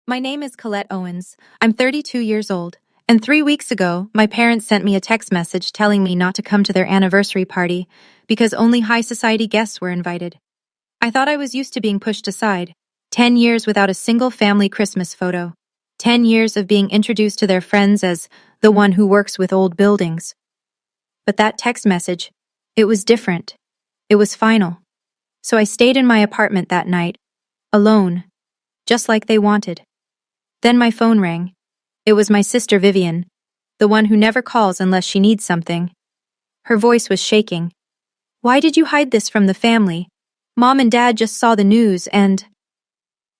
My name is Colette Owens. I'm 32 years old, and 3 weeks ago, my parents sent me a text message telling me not to come to their anniversary party because only high society guests were invited. I thought I was used to being pushed aside. 10 years without a single family Christmas photo. 10 years of being introduced to their friends as the one who works with old buildings. But that text message, it was different. It was final. So I stayed in my apartment that night, alone, just like they wanted. Then my phone rang. It was my sister Vivian, the one who never calls unless she needs something. Her voice was shaking. "Why did you hide this from the family? Mom and Dad just saw the news and—"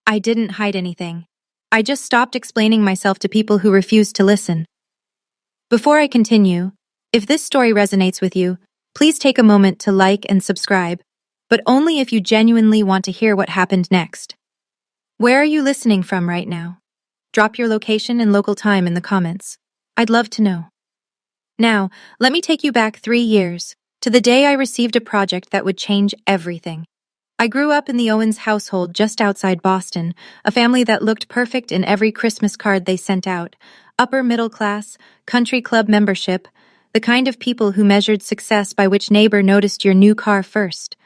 I didn't hide anything. I just stopped explaining myself to people who refused to listen. Before I continue, if this story resonates with you, please take a moment to like and subscribe, but only if you genuinely want to hear what happened next. Where are you listening from right now? Drop your location and local time in the comments. I'd love to know. Now, let me take you back 3 years, to the day I received a project that would change everything. I grew up in the Owens household just outside Boston, a family that looked perfect in every Christmas card they sent out. Upper middle class, country club membership, the kind of people who measured success by which neighbor noticed your new car first.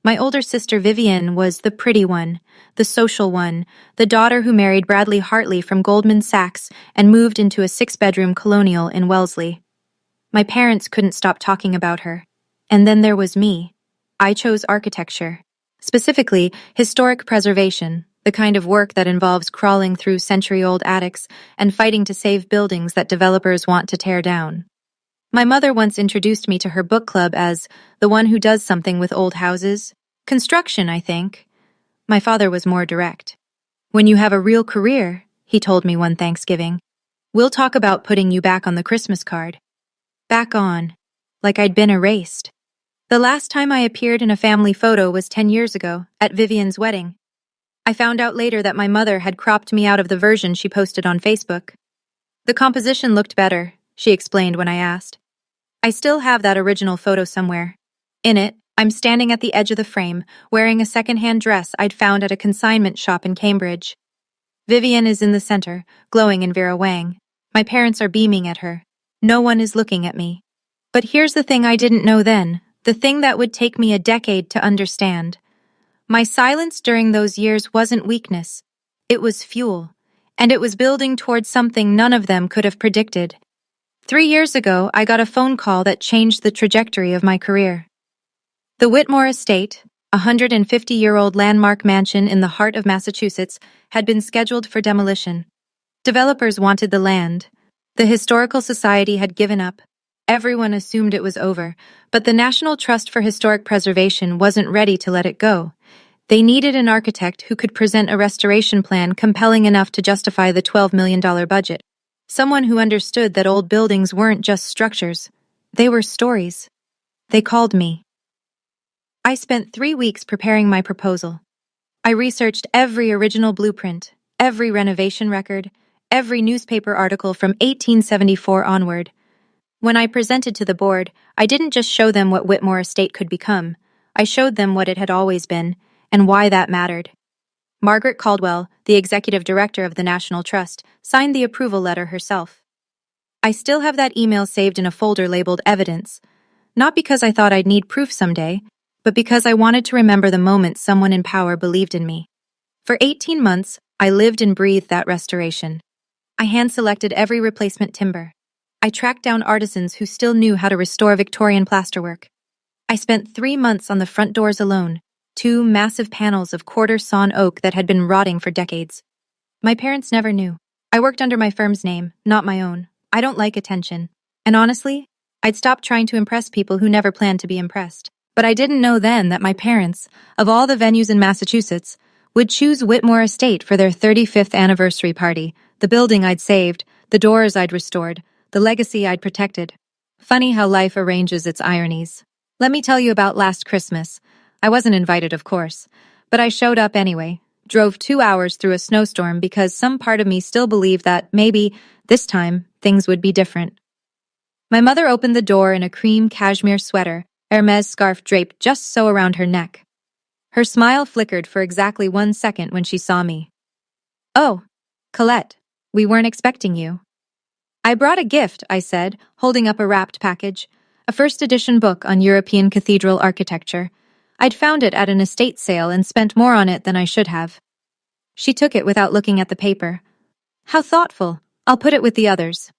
My older sister Vivian was the pretty one, the social one, the daughter who married Bradley Hartley from Goldman Sachs and moved into a 6-bedroom colonial in Wellesley. My parents couldn't stop talking about her. And then there was me. I chose architecture. Specifically, historic preservation, the kind of work that involves crawling through century-old attics and fighting to save buildings that developers want to tear down. My mother once introduced me to her book club as the one who does something with old houses. Construction, I think. My father was more direct. "When you have a real career," he told me one Thanksgiving, "we'll talk about putting you back on the Christmas card." Back on. Like I'd been erased. The last time I appeared in a family photo was 10 years ago, at Vivian's wedding. I found out later that my mother had cropped me out of the version she posted on Facebook. "The composition looked better," she explained when I asked. I still have that original photo somewhere. In it, I'm standing at the edge of the frame, wearing a second-hand dress I'd found at a consignment shop in Cambridge. Vivian is in the center, glowing in Vera Wang. My parents are beaming at her. No one is looking at me. But here's the thing I didn't know then, the thing that would take me a decade to understand. My silence during those years wasn't weakness. It was fuel. And it was building towards something none of them could have predicted. 3 years ago, I got a phone call that changed the trajectory of my career. The Whitmore Estate, a 150-year-old landmark mansion in the heart of Massachusetts, had been scheduled for demolition. Developers wanted the land. The Historical Society had given up. Everyone assumed it was over, but the National Trust for Historic Preservation wasn't ready to let it go. They needed an architect who could present a restoration plan compelling enough to justify the $12 million budget. Someone who understood that old buildings weren't just structures. They were stories. They called me. I spent 3 weeks preparing my proposal. I researched every original blueprint, every renovation record, every newspaper article from 1874 onward. When I presented to the board, I didn't just show them what Whitmore Estate could become. I showed them what it had always been, and why that mattered. Margaret Caldwell, the executive director of the National Trust, signed the approval letter herself. I still have that email saved in a folder labeled Evidence, not because I thought I'd need proof someday, but because I wanted to remember the moment someone in power believed in me. For 18 months, I lived and breathed that restoration. I hand-selected every replacement timber. I tracked down artisans who still knew how to restore Victorian plasterwork. I spent 3 months on the front doors alone, 2 massive panels of quarter-sawn oak that had been rotting for decades. My parents never knew. I worked under my firm's name, not my own. I don't like attention. And honestly, I'd stopped trying to impress people who never planned to be impressed. But I didn't know then that my parents, of all the venues in Massachusetts, would choose Whitmore Estate for their 35th anniversary party, the building I'd saved, the doors I'd restored, the legacy I'd protected. Funny how life arranges its ironies. Let me tell you about last Christmas. I wasn't invited, of course, but I showed up anyway, drove 2 hours through a snowstorm because some part of me still believed that maybe, this time, things would be different. My mother opened the door in a cream cashmere sweater, Hermes scarf draped just so around her neck. Her smile flickered for exactly 1 second when she saw me. "Oh, Colette, we weren't expecting you. I brought a gift, I said, holding up a wrapped package, a first edition book on European cathedral architecture. I'd found it at an estate sale and spent more on it than I should have. She took it without looking at the paper. How thoughtful. I'll put it with the others.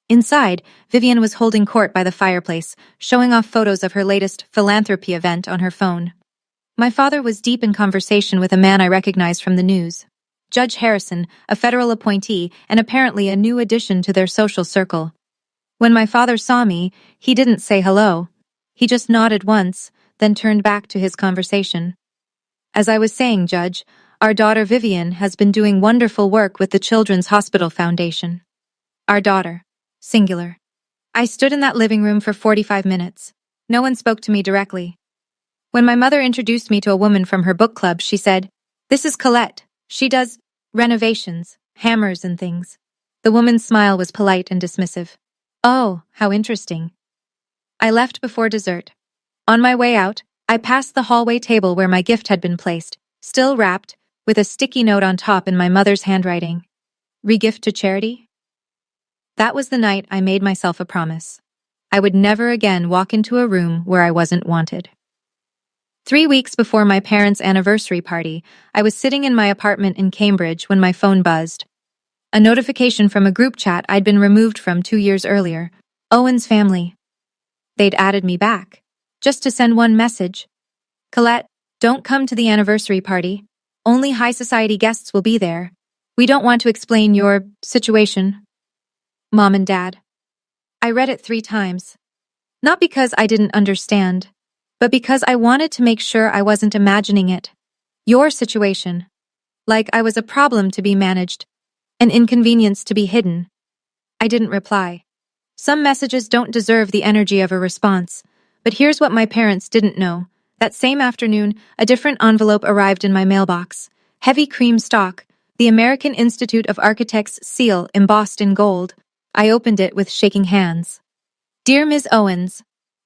Inside, Vivian was holding court by the fireplace, showing off photos of her latest philanthropy event on her phone. My father was deep in conversation with a man I recognized from the news. Judge Harrison, a federal appointee and apparently a new addition to their social circle. When my father saw me, he didn't say hello. He just nodded once, then turned back to his conversation. As I was saying, Judge, our daughter Vivian has been doing wonderful work with the Children's Hospital Foundation. Our daughter. Singular. I stood in that living room for 45 minutes. No one spoke to me directly. When my mother introduced me to a woman from her book club, she said, "This is Colette. She does renovations, hammers and things." The woman's smile was polite and dismissive. Oh, how interesting. I left before dessert. On my way out, I passed the hallway table where my gift had been placed, still wrapped, with a sticky note on top in my mother's handwriting. Regift to charity? That was the night I made myself a promise. I would never again walk into a room where I wasn't wanted. 3 weeks before my parents' anniversary party, I was sitting in my apartment in Cambridge when my phone buzzed. A notification from a group chat I'd been removed from 2 years earlier. Owen's family. They'd added me back, just to send one message. Colette, don't come to the anniversary party. Only high society guests will be there. We don't want to explain your situation. Mom and Dad. I read it 3 times. Not because I didn't understand, but because I wanted to make sure I wasn't imagining it. Your situation. Like I was a problem to be managed, an inconvenience to be hidden. I didn't reply. Some messages don't deserve the energy of a response, but here's what my parents didn't know. That same afternoon, a different envelope arrived in my mailbox. Heavy cream stock, the American Institute of Architects seal embossed in gold. I opened it with shaking hands. Dear Ms. Owens,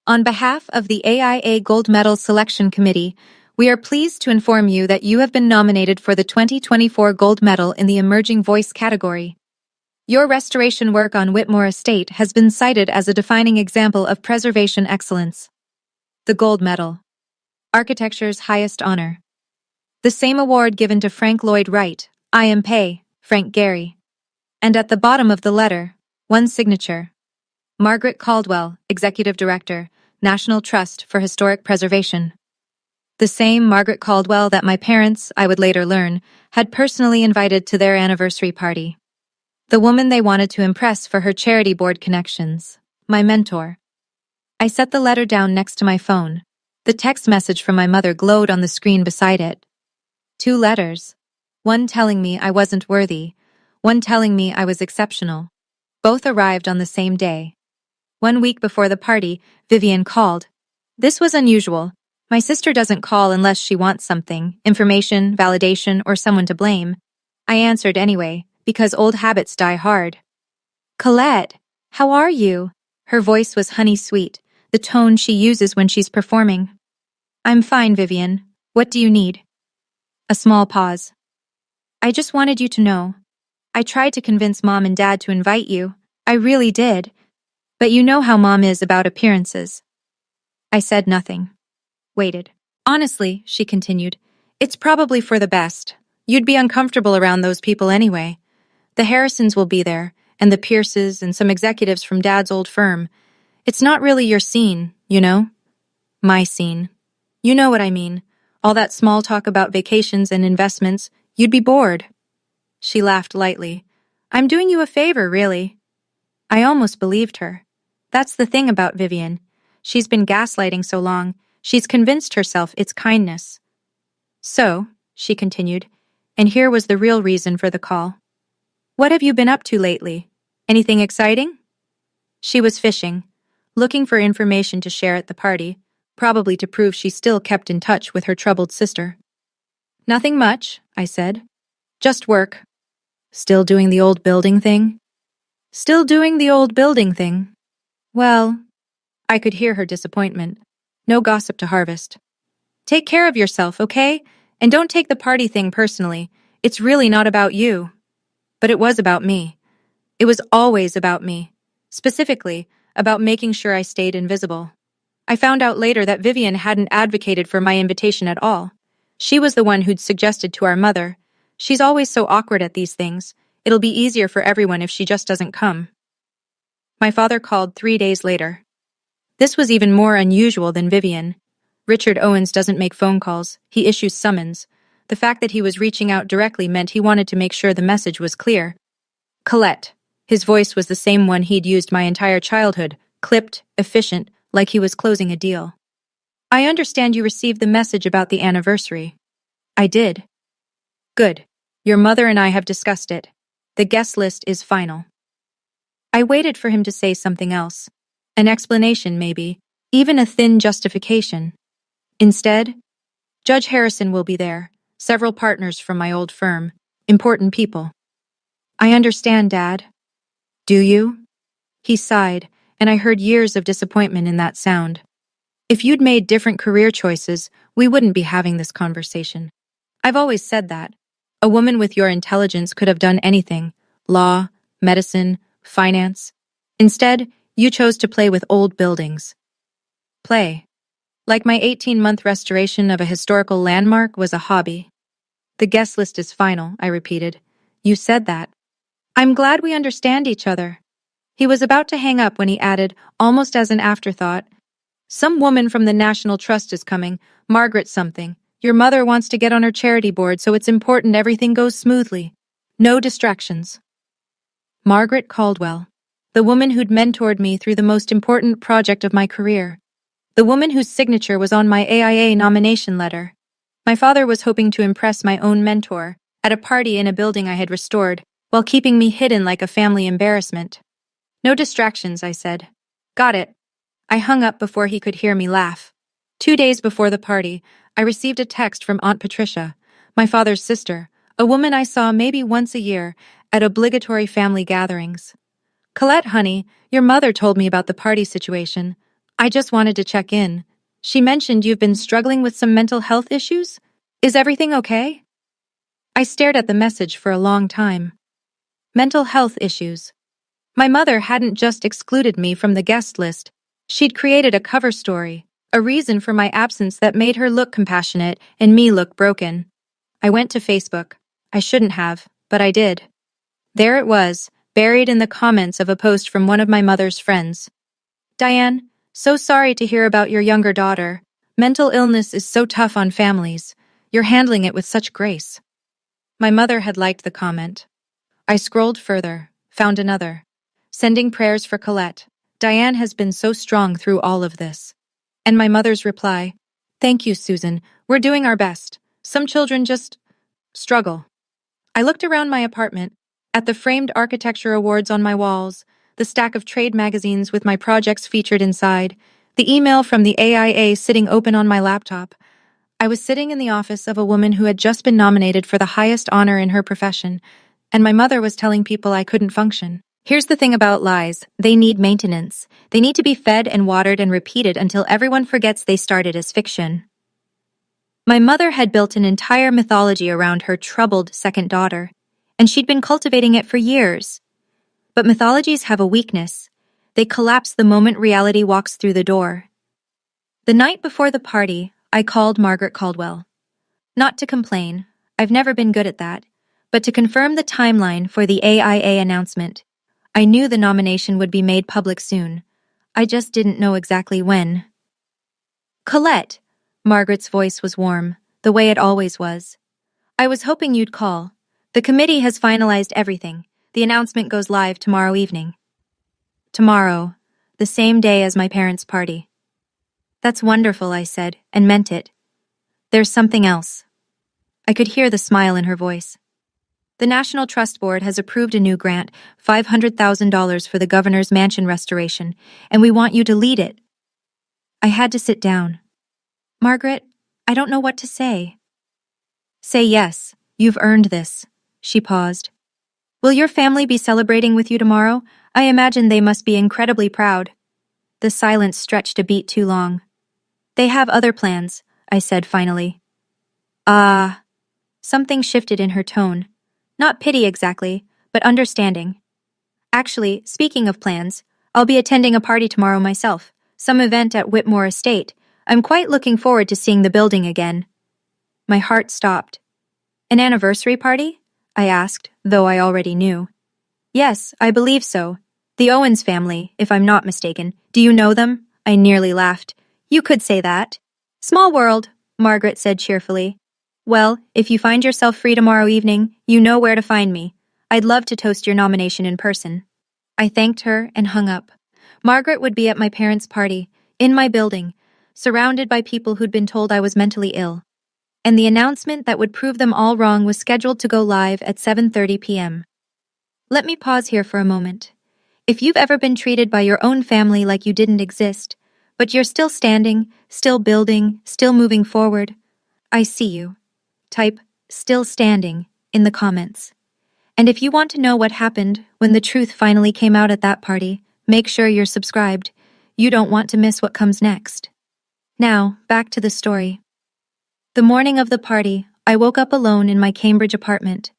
on behalf of the AIA Gold Medal Selection Committee, we are pleased to inform you that you have been nominated for the 2024 Gold Medal in the Emerging Voice category. Your restoration work on Whitmore Estate has been cited as a defining example of preservation excellence. The Gold Medal. Architecture's highest honor. The same award given to Frank Lloyd Wright, I.M.P., Frank Gehry. And at the bottom of the letter, one signature. Margaret Caldwell, Executive Director, National Trust for Historic Preservation. The same Margaret Caldwell that my parents, I would later learn, had personally invited to their anniversary party. The woman they wanted to impress for her charity board connections. My mentor. I set the letter down next to my phone. The text message from my mother glowed on the screen beside it. 2 letters. One telling me I wasn't worthy, one telling me I was exceptional. Both arrived on the same day. 1 week before the party, Vivian called. This was unusual. My sister doesn't call unless she wants something, information, validation, or someone to blame. I answered anyway, because old habits die hard. Colette, how are you? Her voice was honey-sweet, the tone she uses when she's performing. I'm fine, Vivian. What do you need? A small pause. I just wanted you to know. I tried to convince Mom and Dad to invite you. I really did. But you know how Mom is about appearances. I said nothing. Waited. Honestly, she continued, it's probably for the best. You'd be uncomfortable around those people anyway. The Harrisons will be there, and the Pierces, and some executives from Dad's old firm. It's not really your scene, you know? My scene. You know what I mean. All that small talk about vacations and investments, you'd be bored. She laughed lightly. I'm doing you a favor, really. I almost believed her. That's the thing about Vivian. She's been gaslighting so long, she's convinced herself it's kindness. So, she continued, and here was the real reason for the call. What have you been up to lately? Anything exciting? She was fishing, looking for information to share at the party, probably to prove she still kept in touch with her troubled sister. Nothing much, I said. Just work. Still doing the old building thing? Still doing the old building thing. Well, I could hear her disappointment. No gossip to harvest. Take care of yourself, okay? And don't take the party thing personally. It's really not about you. But it was about me. It was always about me. Specifically, about making sure I stayed invisible. I found out later that Vivian hadn't advocated for my invitation at all. She was the one who'd suggested to our mother. She's always so awkward at these things. It'll be easier for everyone if she just doesn't come. My father called 3 days later. This was even more unusual than Vivian. Richard Owens doesn't make phone calls, he issues summons. The fact that he was reaching out directly meant he wanted to make sure the message was clear. Colette. His voice was the same one he'd used my entire childhood, clipped, efficient, like he was closing a deal. I understand you received the message about the anniversary. I did. Good. Your mother and I have discussed it. The guest list is final. I waited for him to say something else. An explanation, maybe. Even a thin justification. Instead, Judge Harrison will be there. Several partners from my old firm. Important people. I understand, Dad. Do you? He sighed, and I heard years of disappointment in that sound. If you'd made different career choices, we wouldn't be having this conversation. I've always said that. A woman with your intelligence could have done anything. Law, medicine, finance. Instead, you chose to play with old buildings. Play. Like my 18-month restoration of a historical landmark was a hobby. The guest list is final, I repeated. You said that. I'm glad we understand each other. He was about to hang up when he added, almost as an afterthought, some woman from the National Trust is coming, Margaret something. Your mother wants to get on her charity board, so it's important everything goes smoothly. No distractions. Margaret Caldwell. The woman who'd mentored me through the most important project of my career. The woman whose signature was on my AIA nomination letter. My father was hoping to impress my own mentor at a party in a building I had restored, while keeping me hidden like a family embarrassment. No distractions, I said. Got it. I hung up before he could hear me laugh. 2 days before the party, I received a text from Aunt Patricia, my father's sister, a woman I saw maybe once a year at obligatory family gatherings. Colette, honey, your mother told me about the party situation. I just wanted to check in. She mentioned you've been struggling with some mental health issues? Is everything okay? I stared at the message for a long time. Mental health issues. My mother hadn't just excluded me from the guest list. She'd created a cover story, a reason for my absence that made her look compassionate and me look broken. I went to Facebook. I shouldn't have, but I did. There it was, buried in the comments of a post from one of my mother's friends. Diane, so sorry to hear about your younger daughter. Mental illness is so tough on families. You're handling it with such grace. My mother had liked the comment. I scrolled further, found another. Sending prayers for Colette. Diane has been so strong through all of this. And my mother's reply, thank you, Susan. We're doing our best. Some children just struggle. I looked around my apartment, at the framed architecture awards on my walls, the stack of trade magazines with my projects featured inside, the email from the AIA sitting open on my laptop. I was sitting in the office of a woman who had just been nominated for the highest honor in her profession, and my mother was telling people I couldn't function. Here's the thing about lies. They need maintenance. They need to be fed and watered and repeated until everyone forgets they started as fiction. My mother had built an entire mythology around her troubled second daughter, and she'd been cultivating it for years. But mythologies have a weakness. They collapse the moment reality walks through the door. The night before the party, I called Margaret Caldwell. Not to complain, I've never been good at that, but to confirm the timeline for the AIA announcement. I knew the nomination would be made public soon. I just didn't know exactly when. Colette, Margaret's voice was warm, the way it always was. I was hoping you'd call. The committee has finalized everything. The announcement goes live tomorrow evening. Tomorrow, the same day as my parents' party. That's wonderful, I said, and meant it. There's something else. I could hear the smile in her voice. The National Trust Board has approved a new grant, $500,000 for the governor's mansion restoration, and we want you to lead it. I had to sit down. Margaret, I don't know what to say. Say yes, you've earned this. She paused. Will your family be celebrating with you tomorrow? I imagine they must be incredibly proud. The silence stretched a beat too long. They have other plans, I said finally. Ah. Something shifted in her tone. Not pity exactly, but understanding. Actually, speaking of plans, I'll be attending a party tomorrow myself, some event at Whitmore Estate. I'm quite looking forward to seeing the building again. My heart stopped. An anniversary party? I asked, though I already knew. Yes, I believe so. The Owens family, if I'm not mistaken. Do you know them? I nearly laughed. You could say that. Small world, Margaret said cheerfully. Well, if you find yourself free tomorrow evening, you know where to find me. I'd love to toast your nomination in person. I thanked her and hung up. Margaret would be at my parents' party, in my building, surrounded by people who'd been told I was mentally ill. And the announcement that would prove them all wrong was scheduled to go live at 7:30 p.m. Let me pause here for a moment. If you've ever been treated by your own family like you didn't exist, but you're still standing, still building, still moving forward, I see you. Type "still standing" in the comments. And if you want to know what happened when the truth finally came out at that party, make sure you're subscribed. You don't want to miss what comes next. Now, back to the story. The morning of the party, I woke up alone in my Cambridge apartment.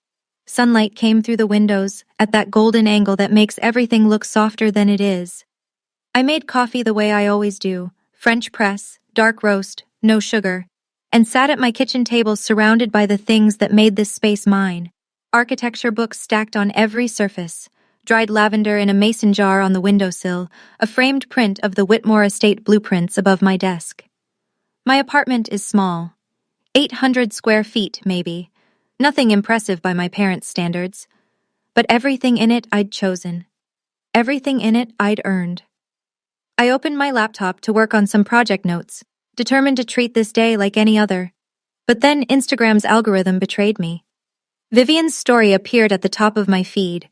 Sunlight came through the windows at that golden angle that makes everything look softer than it is. I made coffee the way I always do, French press, dark roast, no sugar, and sat at my kitchen table surrounded by the things that made this space mine. Architecture books stacked on every surface, dried lavender in a mason jar on the windowsill, a framed print of the Whitmore Estate blueprints above my desk. My apartment is small. 800 square feet, maybe. Nothing impressive by my parents' standards. But everything in it I'd chosen. Everything in it I'd earned. I opened my laptop to work on some project notes, determined to treat this day like any other. But then Instagram's algorithm betrayed me. Vivian's story appeared at the top of my feed.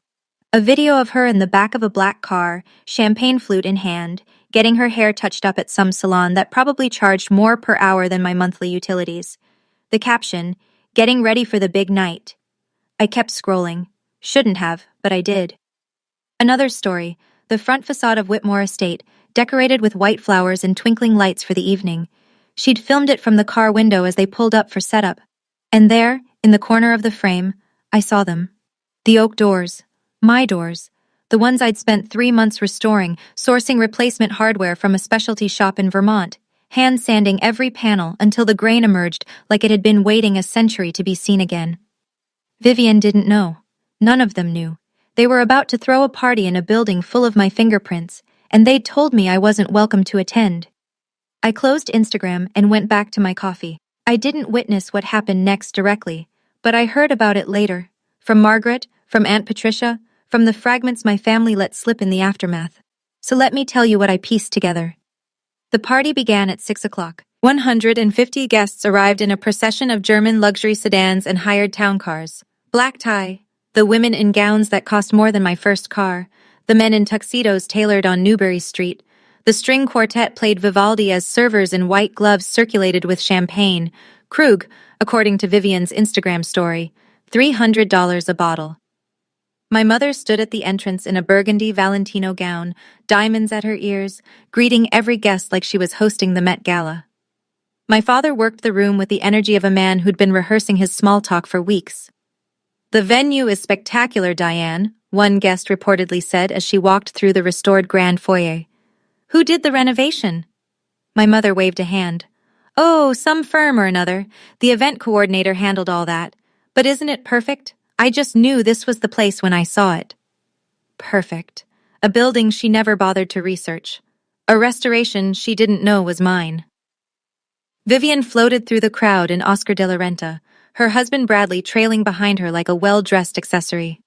A video of her in the back of a black car, champagne flute in hand, getting her hair touched up at some salon that probably charged more per hour than my monthly utilities. The caption, "Getting ready for the big night." I kept scrolling. Shouldn't have, but I did. Another story, the front facade of Whitmore Estate, decorated with white flowers and twinkling lights for the evening. She'd filmed it from the car window as they pulled up for setup. And there, in the corner of the frame, I saw them. The oak doors. My doors. The ones I'd spent 3 months restoring, sourcing replacement hardware from a specialty shop in Vermont, hand sanding every panel until the grain emerged like it had been waiting a century to be seen again. Vivian didn't know. None of them knew. They were about to throw a party in a building full of my fingerprints, and they'd told me I wasn't welcome to attend. I closed Instagram and went back to my coffee. I didn't witness what happened next directly, but I heard about it later. From Margaret, from Aunt Patricia, from the fragments my family let slip in the aftermath. So let me tell you what I pieced together. The party began at 6 o'clock. 150 guests arrived in a procession of German luxury sedans and hired town cars. Black tie, the women in gowns that cost more than my first car, the men in tuxedos tailored on Newbury Street. The string quartet played Vivaldi as servers in white gloves circulated with champagne. Krug, according to Vivian's Instagram story, $300 a bottle. My mother stood at the entrance in a burgundy Valentino gown, diamonds at her ears, greeting every guest like she was hosting the Met Gala. My father worked the room with the energy of a man who'd been rehearsing his small talk for weeks. "The venue is spectacular, Diane," one guest reportedly said as she walked through the restored grand foyer. "Who did the renovation?" My mother waved a hand. "Oh, some firm or another. The event coordinator handled all that. But isn't it perfect? I just knew this was the place when I saw it." Perfect. A building she never bothered to research. A restoration she didn't know was mine. Vivian floated through the crowd in Oscar de la Renta, her husband Bradley trailing behind her like a well-dressed accessory.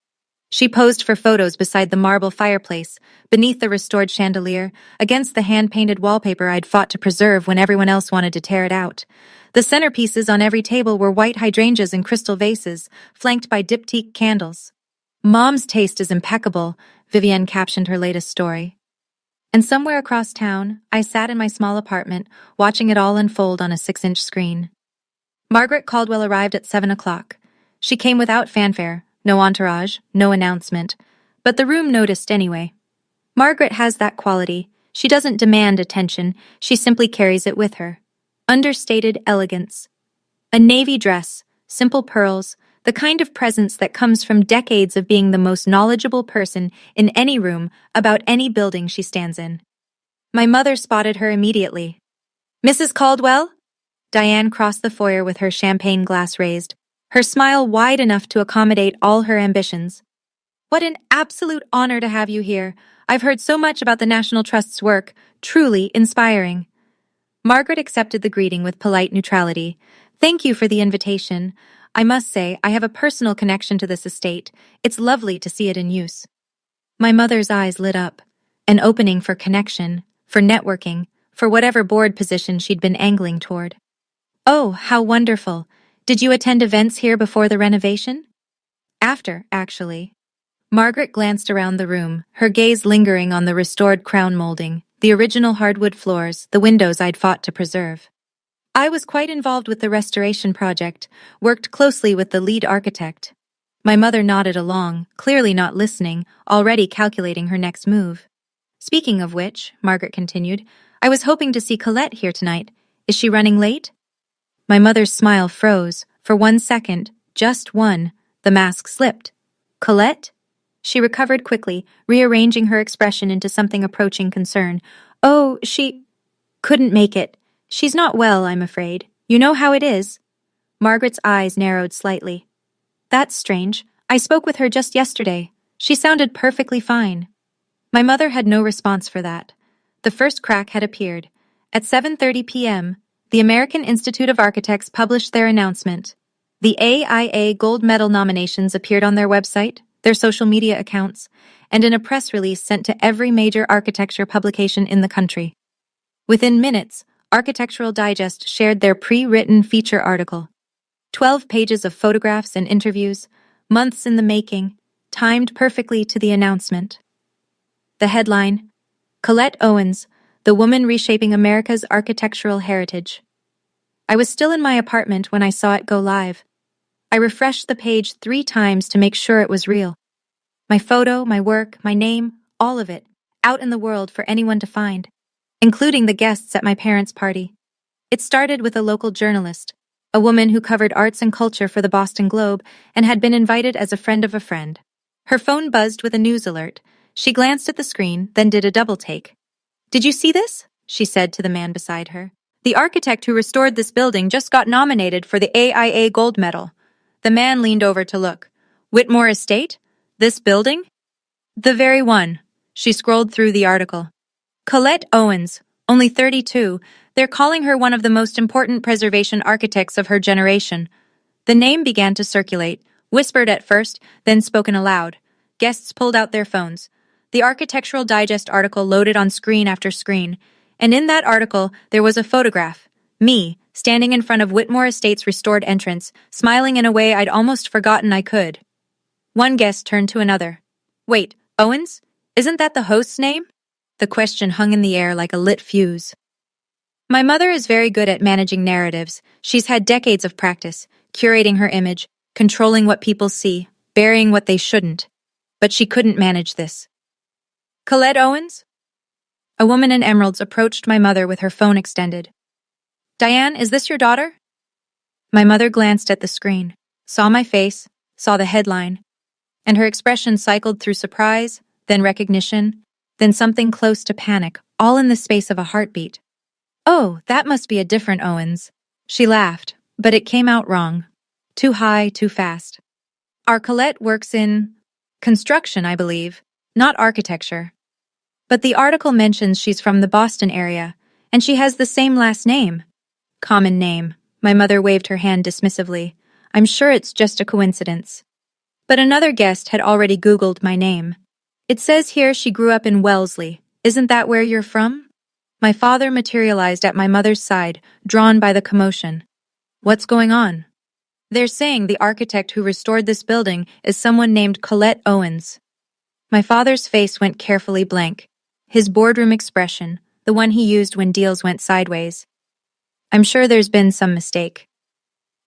She posed for photos beside the marble fireplace, beneath the restored chandelier, against the hand-painted wallpaper I'd fought to preserve when everyone else wanted to tear it out. The centerpieces on every table were white hydrangeas in crystal vases, flanked by diptyque candles. "Mom's taste is impeccable," Vivian captioned her latest story. And somewhere across town, I sat in my small apartment, watching it all unfold on a 6-inch screen. Margaret Caldwell arrived at 7 o'clock. She came without fanfare, no entourage, no announcement, but the room noticed anyway. Margaret has that quality. She doesn't demand attention, she simply carries it with her. Understated elegance. A navy dress, simple pearls, The kind of presence that comes from decades of being the most knowledgeable person in any room about any building she stands in. My mother spotted her immediately. "Mrs. Caldwell?" Diane crossed the foyer with her champagne glass raised, her smile wide enough to accommodate all her ambitions. "What an absolute honor to have you here. I've heard so much about the National Trust's work, truly inspiring." Margaret accepted the greeting with polite neutrality. "Thank you for the invitation. I must say, I have a personal connection to this estate. It's lovely to see it in use." My mother's eyes lit up. An opening for connection, for networking, for whatever board position she'd been angling toward. "Oh, how wonderful. Did you attend events here before the renovation?" "After, actually." Margaret glanced around the room, her gaze lingering on the restored crown molding, the original hardwood floors, the windows I'd fought to preserve. "I was quite involved with the restoration project, worked closely with the lead architect." My mother nodded along, clearly not listening, already calculating her next move. "Speaking of which," Margaret continued, "I was hoping to see Colette here tonight. Is she running late?" My mother's smile froze. For 1 second, just one, the mask slipped. "Colette?" She recovered quickly, rearranging her expression into something approaching concern. "Oh, she couldn't make it. She's not well, I'm afraid. You know how it is." Margaret's eyes narrowed slightly. "That's strange. I spoke with her just yesterday. She sounded perfectly fine." My mother had no response for that. The first crack had appeared. At 7:30 p.m., the American Institute of Architects published their announcement. The AIA Gold Medal nominations appeared on their website, their social media accounts, and in a press release sent to every major architecture publication in the country. Within minutes, Architectural Digest shared their pre-written feature article. 12 pages of photographs and interviews, months in the making, timed perfectly to the announcement. The headline, "Colette Owens, the woman reshaping America's architectural heritage." I was still in my apartment when I saw it go live. I refreshed the page 3 times to make sure it was real. My photo, my work, my name, all of it, out in the world for anyone to find, including the guests at my parents' party. It started with a local journalist, a woman who covered arts and culture for the Boston Globe and had been invited as a friend of a friend. Her phone buzzed with a news alert. She glanced at the screen, then did a double take. "Did you see this?" she said to the man beside her. "The architect who restored this building just got nominated for the AIA Gold Medal." The man leaned over to look. "Whitmore Estate? This building?" "The very one." She scrolled through the article. "Colette Owens, only 32, they're calling her one of the most important preservation architects of her generation." The name began to circulate, whispered at first, then spoken aloud. Guests pulled out their phones. The Architectural Digest article loaded on screen after screen, and in that article there was a photograph. Me, standing in front of Whitmore Estate's restored entrance, smiling in a way I'd almost forgotten I could. One guest turned to another. "Wait, Owens? Isn't that the host's name?" The question hung in the air like a lit fuse. My mother is very good at managing narratives. She's had decades of practice, curating her image, controlling what people see, burying what they shouldn't. But she couldn't manage this. "Colette Owens?" A woman in emeralds approached my mother with her phone extended. "Diane, is this your daughter?" My mother glanced at the screen, saw my face, saw the headline, and her expression cycled through surprise, then recognition, then something close to panic, all in the space of a heartbeat. "Oh, that must be a different Owens." She laughed, but it came out wrong. Too high, too fast. "Our Colette works in construction, I believe, not architecture. But the article mentions she's from the Boston area, and she has the same last name." "Common name." My mother waved her hand dismissively. "I'm sure it's just a coincidence." But another guest had already Googled my name. "It says here she grew up in Wellesley. Isn't that where you're from?" My father materialized at my mother's side, drawn by the commotion. "What's going on?" "They're saying the architect who restored this building is someone named Colette Owens." My father's face went carefully blank. His boardroom expression, the one he used when deals went sideways. "I'm sure there's been some mistake."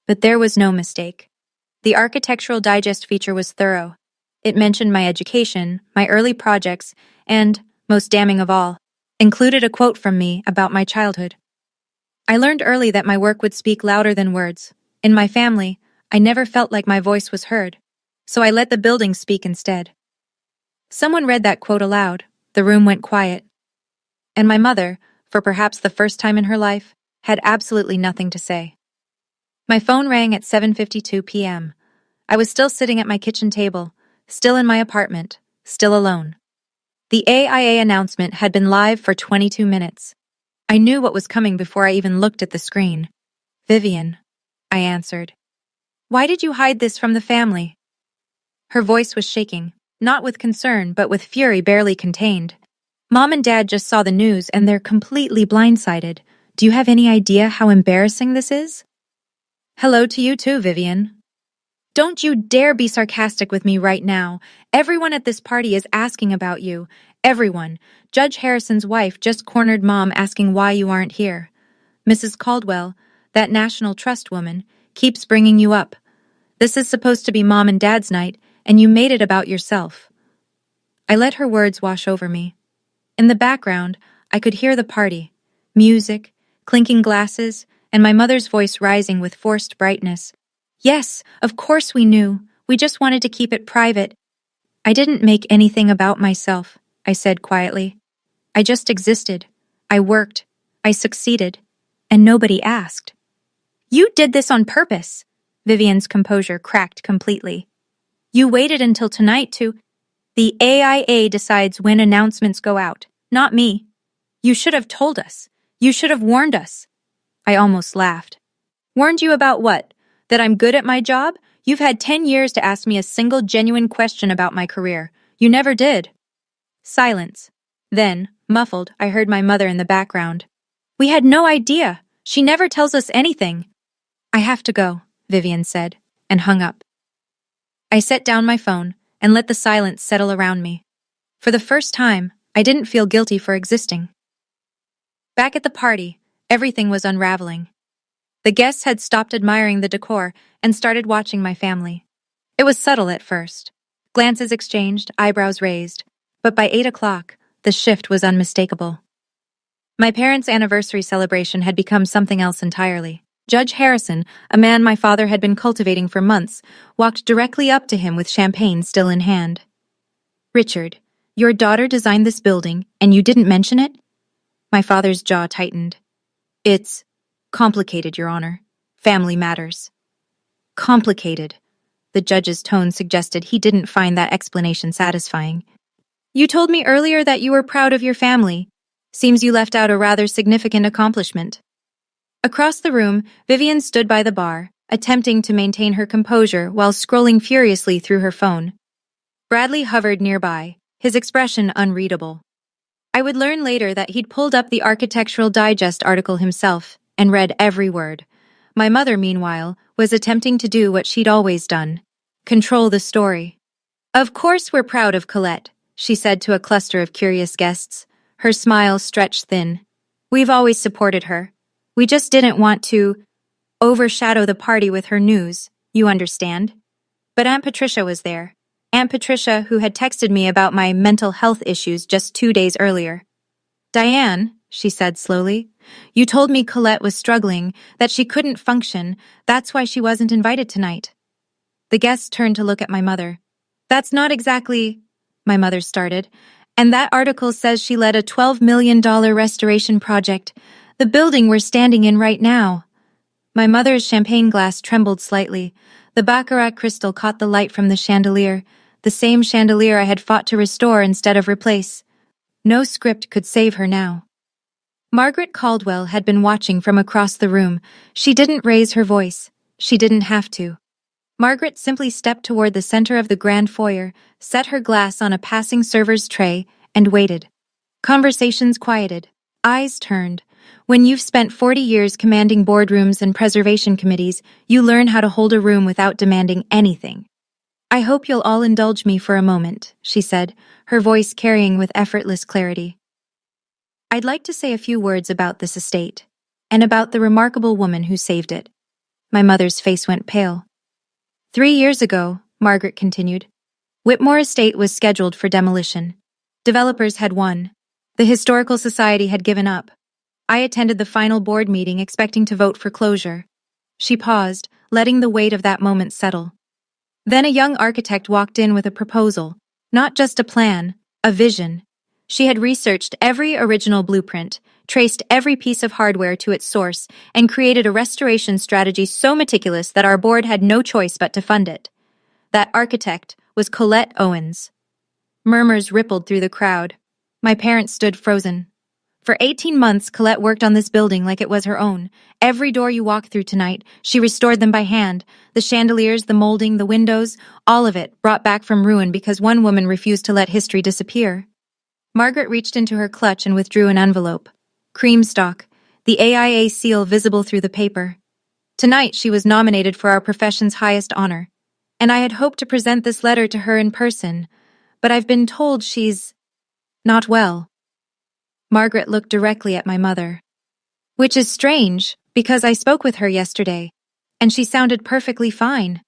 But there was no mistake. The Architectural Digest feature was thorough. It mentioned my education, my early projects, and, most damning of all, included a quote from me about my childhood. "I learned early that my work would speak louder than words. In my family, I never felt like my voice was heard, so I let the building speak instead. Someone read that quote aloud. The room went quiet. And my mother, for perhaps the first time in her life, had absolutely nothing to say. My phone rang at 7:52 p.m. I was still sitting at my kitchen table, still in my apartment, still alone. The AIA announcement had been live for 22 minutes. I knew what was coming before I even looked at the screen. "Vivian," I answered. "Why did you hide this from the family?" Her voice was shaking, not with concern, but with fury barely contained. "Mom and Dad just saw the news and they're completely blindsided. Do you have any idea how embarrassing this is?" "Hello to you too, Vivian." "Don't you dare be sarcastic with me right now. Everyone at this party is asking about you. Everyone. Judge Harrison's wife just cornered Mom asking why you aren't here. Mrs. Caldwell, that National Trust woman, keeps bringing you up. This is supposed to be Mom and Dad's night, and you made it about yourself." I let her words wash over me. In the background, I could hear the party, music, clinking glasses, and my mother's voice rising with forced brightness. "Yes, of course we knew. We just wanted to keep it private." "I didn't make anything about myself," I said quietly. "I just existed. I worked. I succeeded. And nobody asked." "You did this on purpose." Vivian's composure cracked completely. "You waited until tonight to—" "The AIA decides when announcements go out, not me. You should have told us. You should have warned us." I almost laughed. "Warned you about what? That I'm good at my job? You've had 10 years to ask me a single genuine question about my career. You never did." Silence. Then, muffled, I heard my mother in the background. "We had no idea. She never tells us anything." "I have to go," Vivian said, and hung up. I set down my phone and let the silence settle around me. For the first time, I didn't feel guilty for existing. Back at the party, everything was unraveling. The guests had stopped admiring the decor and started watching my family. It was subtle at first. Glances exchanged, eyebrows raised. But by 8 o'clock, the shift was unmistakable. My parents' anniversary celebration had become something else entirely. Judge Harrison, a man my father had been cultivating for months, walked directly up to him with champagne still in hand. "Richard, your daughter designed this building, and you didn't mention it?" My father's jaw tightened. "It's complicated, Your Honor. Family matters." "Complicated." The judge's tone suggested he didn't find that explanation satisfying. "You told me earlier that you were proud of your family. Seems you left out a rather significant accomplishment." Across the room, Vivian stood by the bar, attempting to maintain her composure while scrolling furiously through her phone. Bradley hovered nearby, his expression unreadable. I would learn later that he'd pulled up the Architectural Digest article himself and read every word. My mother, meanwhile, was attempting to do what she'd always done: control the story. "Of course we're proud of Colette," she said to a cluster of curious guests. Her smile stretched thin. "We've always supported her. We just didn't want to overshadow the party with her news, you understand." But Aunt Patricia was there. Aunt Patricia, who had texted me about my mental health issues just 2 days earlier. "Diane," she said slowly, "you told me Colette was struggling, that she couldn't function. That's why she wasn't invited tonight." The guests turned to look at my mother. "That's not exactly—" my mother started. "And that article says she led a $12 million restoration project. The building we're standing in right now." My mother's champagne glass trembled slightly. The baccarat crystal caught the light from the chandelier, the same chandelier I had fought to restore instead of replace. No script could save her now. Margaret Caldwell had been watching from across the room. She didn't raise her voice. She didn't have to. Margaret simply stepped toward the center of the grand foyer, set her glass on a passing server's tray, and waited. Conversations quieted. Eyes turned. When you've spent 40 years commanding boardrooms and preservation committees, you learn how to hold a room without demanding anything. "I hope you'll all indulge me for a moment," she said, her voice carrying with effortless clarity. "I'd like to say a few words about this estate, and about the remarkable woman who saved it." My mother's face went pale. 3 years ago, Margaret continued, Whitmore Estate was scheduled for demolition. Developers had won. The Historical Society had given up. I attended the final board meeting expecting to vote for closure. She paused, letting the weight of that moment settle. Then a young architect walked in with a proposal, not just a plan, a vision. She had researched every original blueprint, traced every piece of hardware to its source, and created a restoration strategy so meticulous that our board had no choice but to fund it. That architect was Colette Owens. Murmurs rippled through the crowd. My parents stood frozen. For 18 months, Colette worked on this building like it was her own. Every door you walk through tonight, she restored them by hand. The chandeliers, the molding, the windows, all of it brought back from ruin because one woman refused to let history disappear. Margaret reached into her clutch and withdrew an envelope. Creamstock, the AIA seal visible through the paper. Tonight, she was nominated for our profession's highest honor. And I had hoped to present this letter to her in person, but I've been told she's not well. Margaret looked directly at my mother. Which is strange, because I spoke with her yesterday, and she sounded perfectly fine.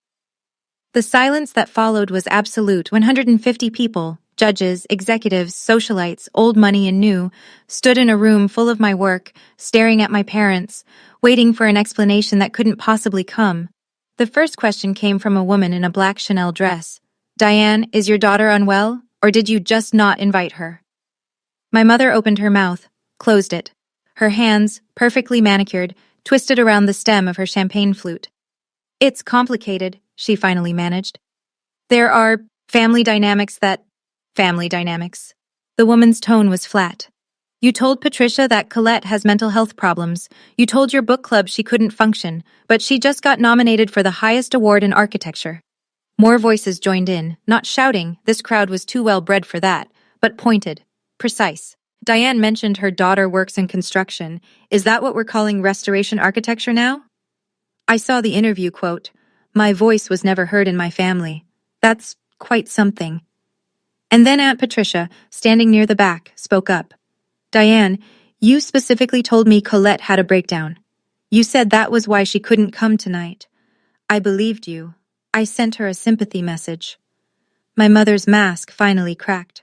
The silence that followed was absolute. 150 people, judges, executives, socialites, old money and new, stood in a room full of my work, staring at my parents, waiting for an explanation that couldn't possibly come. The first question came from a woman in a black Chanel dress. "Diane, is your daughter unwell, or did you just not invite her?" My mother opened her mouth, closed it. Her hands, perfectly manicured, twisted around the stem of her champagne flute. "It's complicated," she finally managed. "There are family dynamics. The woman's tone was flat. "You told Patricia that Colette has mental health problems. You told your book club she couldn't function, but she just got nominated for the highest award in architecture." More voices joined in, not shouting, this crowd was too well bred for that, but pointed. Precise. "Diane mentioned her daughter works in construction. Is that what we're calling restoration architecture now?" I saw the interview quote. "My voice was never heard in my family. That's quite something." And then Aunt Patricia, standing near the back, spoke up. "Diane, you specifically told me Colette had a breakdown. You said that was why she couldn't come tonight. I believed you. I sent her a sympathy message." My mother's mask finally cracked.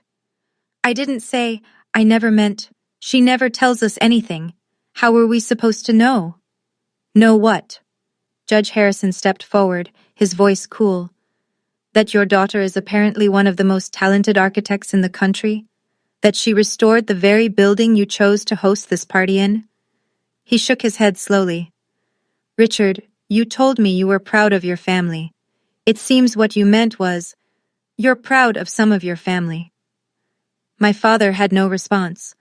"I didn't say, I never meant, she never tells us anything. How were we supposed to know?" "Know what?" Judge Harrison stepped forward, his voice cool. "That your daughter is apparently one of the most talented architects in the country? That she restored the very building you chose to host this party in?" He shook his head slowly. "Richard, you told me you were proud of your family. It seems what you meant was, you're proud of some of your family." My father had no response.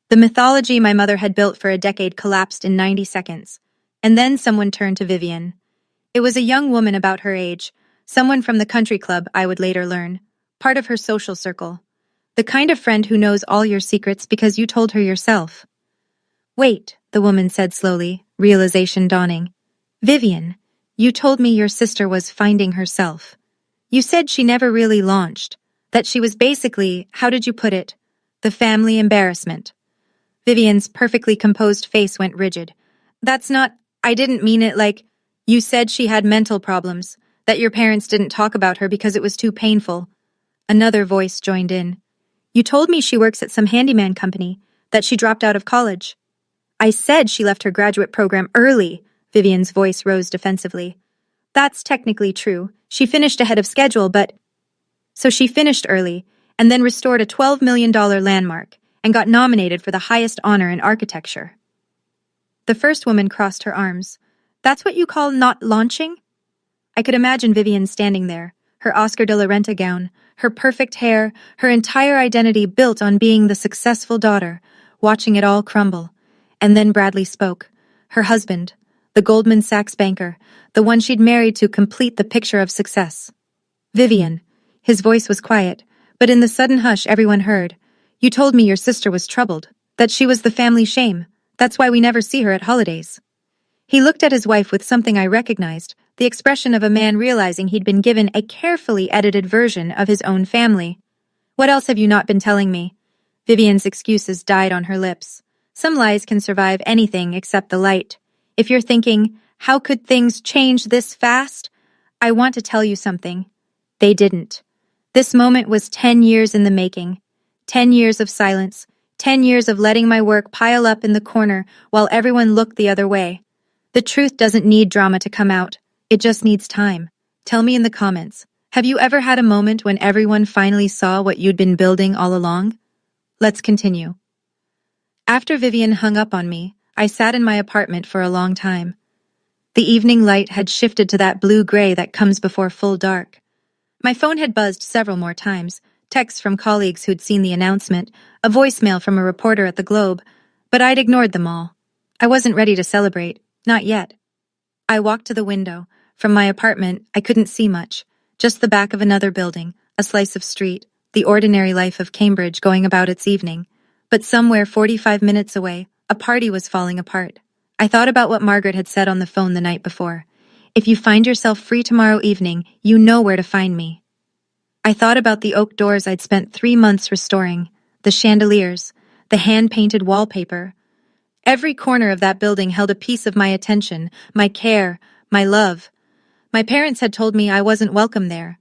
The mythology my mother had built for a decade collapsed in 90 seconds. And then someone turned to Vivian. It was a young woman about her age, someone from the country club, I would later learn, part of her social circle. The kind of friend who knows all your secrets because you told her yourself. "Wait," the woman said slowly, realization dawning. "Vivian, you told me your sister was finding herself. You said she never really launched. That she was basically, how did you put it, the family embarrassment." Vivian's perfectly composed face went rigid. "That's not, I didn't mean it like, you said she had mental problems, that your parents didn't talk about her because it was too painful." Another voice joined in. "You told me she works at some handyman company, that she dropped out of college." "I said she left her graduate program early," Vivian's voice rose defensively. "That's technically true. She finished ahead of schedule, but..." "So she finished early, and then restored a $12 million landmark, and got nominated for the highest honor in architecture." The first woman crossed her arms. "That's what you call not launching?" I could imagine Vivian standing there, her Oscar de la Renta gown, her perfect hair, her entire identity built on being the successful daughter, watching it all crumble. And then Bradley spoke. Her husband, the Goldman Sachs banker, the one she'd married to complete the picture of success. "Vivian." His voice was quiet, but in the sudden hush everyone heard. "You told me your sister was troubled, that she was the family shame. That's why we never see her at holidays." He looked at his wife with something I recognized, the expression of a man realizing he'd been given a carefully edited version of his own family. "What else have you not been telling me?" Vivian's excuses died on her lips. Some lies can survive anything except the light. If you're thinking, how could things change this fast? I want to tell you something. They didn't. This moment was 10 years in the making. 10 years of silence. 10 years of letting my work pile up in the corner while everyone looked the other way. The truth doesn't need drama to come out. It just needs time. Tell me in the comments. Have you ever had a moment when everyone finally saw what you'd been building all along? Let's continue. After Vivian hung up on me, I sat in my apartment for a long time. The evening light had shifted to that blue-gray that comes before full dark. My phone had buzzed several more times, texts from colleagues who'd seen the announcement, a voicemail from a reporter at the Globe, but I'd ignored them all. I wasn't ready to celebrate, not yet. I walked to the window. From my apartment, I couldn't see much, just the back of another building, a slice of street, the ordinary life of Cambridge going about its evening. But somewhere 45 minutes away, a party was falling apart. I thought about what Margaret had said on the phone the night before. If you find yourself free tomorrow evening, you know where to find me. I thought about the oak doors I'd spent 3 months restoring, the chandeliers, the hand-painted wallpaper. Every corner of that building held a piece of my attention, my care, my love. My parents had told me I wasn't welcome there,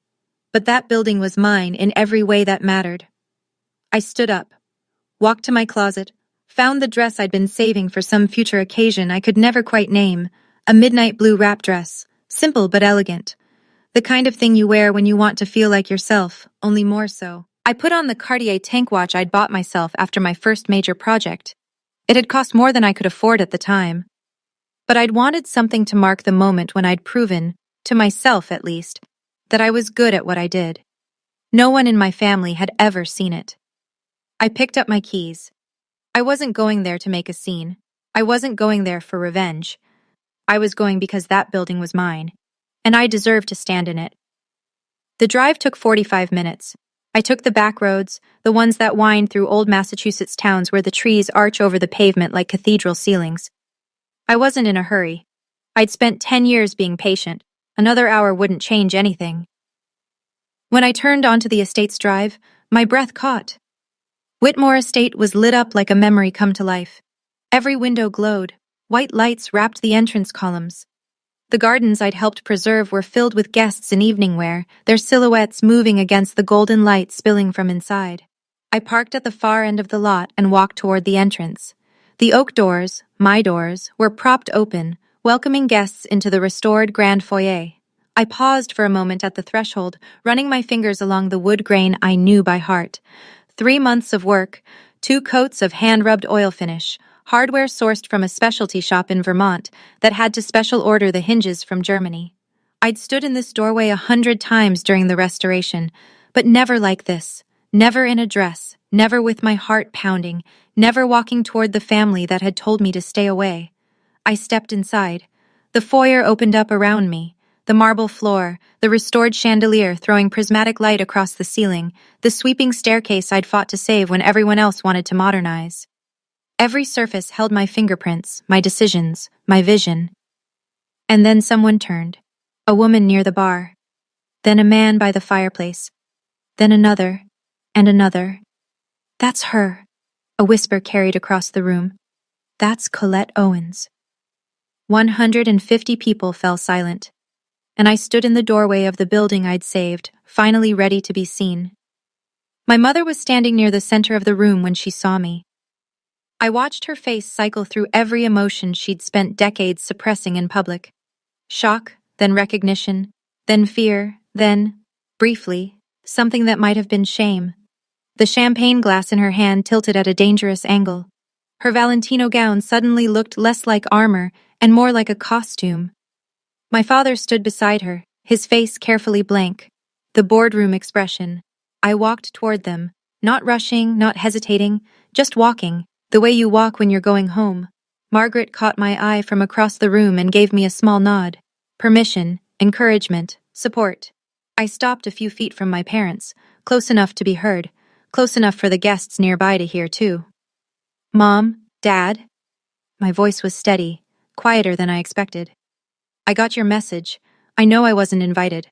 but that building was mine in every way that mattered. I stood up, walked to my closet, found the dress I'd been saving for some future occasion I could never quite name, a midnight blue wrap dress, simple but elegant. The kind of thing you wear when you want to feel like yourself, only more so. I put on the Cartier tank watch I'd bought myself after my first major project. It had cost more than I could afford at the time. But I'd wanted something to mark the moment when I'd proven, to myself at least, that I was good at what I did. No one in my family had ever seen it. I picked up my keys. I wasn't going there to make a scene. I wasn't going there for revenge. I was going because that building was mine, and I deserved to stand in it. The drive took 45 minutes. I took the back roads, the ones that wind through old Massachusetts towns where the trees arch over the pavement like cathedral ceilings. I wasn't in a hurry. I'd spent 10 years being patient. Another hour wouldn't change anything. When I turned onto the estate's drive, my breath caught. Whitmore Estate was lit up like a memory come to life. Every window glowed. White lights wrapped the entrance columns. The gardens I'd helped preserve were filled with guests in evening wear, their silhouettes moving against the golden light spilling from inside. I parked at the far end of the lot and walked toward the entrance. The oak doors, my doors, were propped open, welcoming guests into the restored grand foyer. I paused for a moment at the threshold, running my fingers along the wood grain I knew by heart. 3 months of work, 2 coats of hand-rubbed oil finish, hardware sourced from a specialty shop in Vermont that had to special order the hinges from Germany. I'd stood in this doorway 100 times during the restoration, but never like this. Never in a dress, never with my heart pounding, never walking toward the family that had told me to stay away. I stepped inside. The foyer opened up around me. The marble floor, the restored chandelier throwing prismatic light across the ceiling, the sweeping staircase I'd fought to save when everyone else wanted to modernize. Every surface held my fingerprints, my decisions, my vision. And then someone turned. A woman near the bar. Then a man by the fireplace. Then another. And another. That's her. A whisper carried across the room. That's Colette Owens. 150 people fell silent, and I stood in the doorway of the building I'd saved, finally ready to be seen. My mother was standing near the center of the room when she saw me. I watched her face cycle through every emotion she'd spent decades suppressing in public. Shock, then recognition, then fear, then, briefly, something that might have been shame. The champagne glass in her hand tilted at a dangerous angle. Her Valentino gown suddenly looked less like armor and more like a costume. My father stood beside her, his face carefully blank. The boardroom expression. I walked toward them, not rushing, not hesitating, just walking, the way you walk when you're going home. Margaret caught my eye from across the room and gave me a small nod. Permission, encouragement, support. I stopped a few feet from my parents, close enough to be heard, close enough for the guests nearby to hear too. Mom, Dad? My voice was steady, quieter than I expected. I got your message. I know I wasn't invited.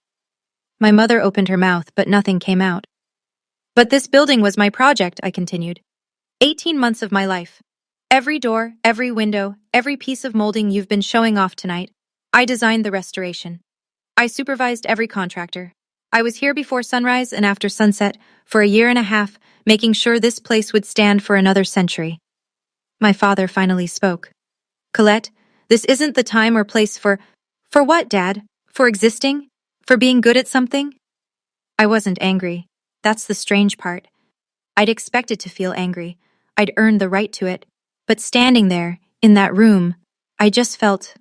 My mother opened her mouth, but nothing came out. But this building was my project, I continued. 18 months of my life. Every door, every window, every piece of molding you've been showing off tonight. I designed the restoration. I supervised every contractor. I was here before sunrise and after sunset for a year and a half, making sure this place would stand for another century. My father finally spoke. Colette, this isn't the time or place for what, Dad? For existing? For being good at something? I wasn't angry. That's the strange part. I'd expected to feel angry. I'd earned the right to it. But standing there, in that room, I just felt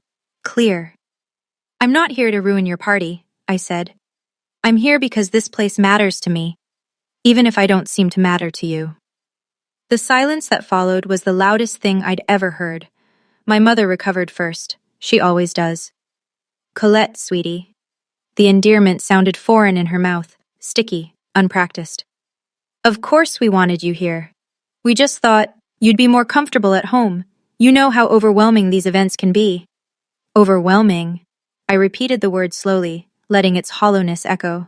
clear. I'm not here to ruin your party, I said. I'm here because this place matters to me, even if I don't seem to matter to you. The silence that followed was the loudest thing I'd ever heard. My mother recovered first. She always does. Colette, sweetie. The endearment sounded foreign in her mouth, sticky, unpracticed. Of course we wanted you here. We just thought you'd be more comfortable at home. You know how overwhelming these events can be. Overwhelming. I repeated the word slowly, letting its hollowness echo.